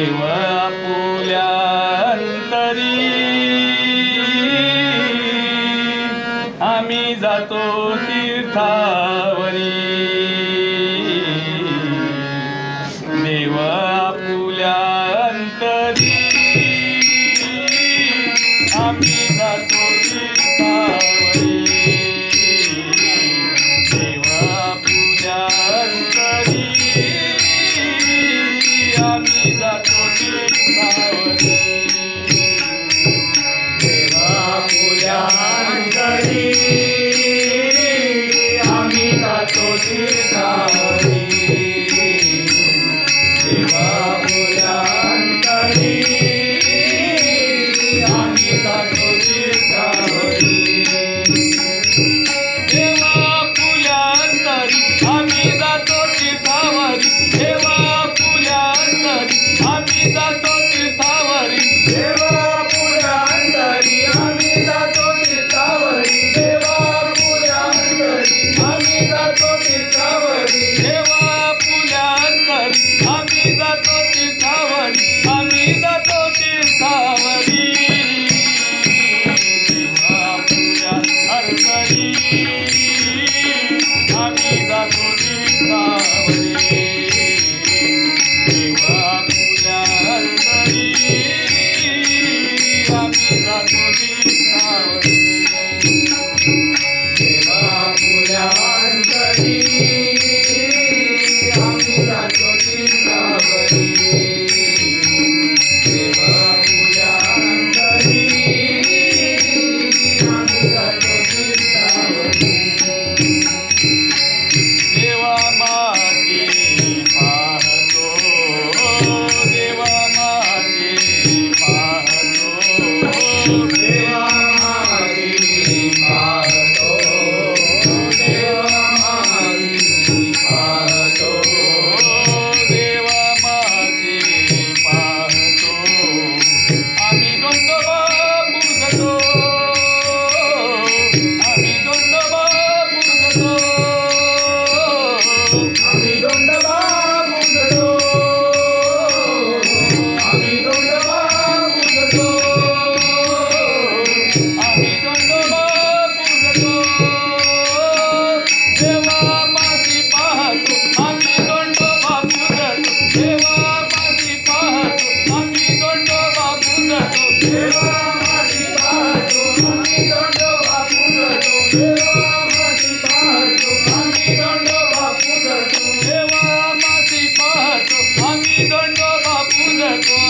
देव आपुल्या अंतरी आम्ही जातो तीर्थावरी देव आपुल्या अंतरी आम्ही जातो तीर्थावरी देव आपुल्या अंतरी आम्ही जातो तीर्थावरी देव आपुल्या अंतरी आम्ही जातो तीर्थावरी देव आपुल्या अंतरी आम्ही जातो तीर्थावरी देव आपुल्या अंतरी आम्ही जातो तीर्थावरी देव आपुल्या अंतरी आम्ही जातो तीर्थावरी देव आपुल्या अंतरी आम्ही जातो तीर्थावरी देव आपुल्या अंतरी आम्ही जातो तीर्थावरी देव आपुल्या अंतरी आम्ही जातो तीर्थावरी आम्ही जातो तीर्थावरी देव आपुल्या अंतरी आम्ही जातो तीर्थावरी देव आपुल्या अंतरी आम्ही जातो तीर्थावरी देव आपुल्या अंतरी आम्ही जातो तीर्थावरी देव आपुल्या अंतरी आम्ही जातो तीर्थावरी देवा माझे पाहतो देवा माझे पाहतो देवा माझी पाहतो देवा माझी पाहतो देवा माझे पाहतो आम्ही दंडोबा पूजतो आम्ही दंडोबा पूजतो आम्ही दंडोबा पूजतो आम्ही दंडोबा पूजतो आम्ही दंडोबा पूजतो देवा माझी पाहतो आम्ही दंडोबा पूजतो देवा माझी पाहतो आम्ही दंडोबा पूजतो देवा माझी पाहतो आम्ही दंडोबा पूजतो देवा माझी पाहतो आम्ही दंडोबा पूजतो देवा माझी पाहतो आम्ही दंडोबा पूजतो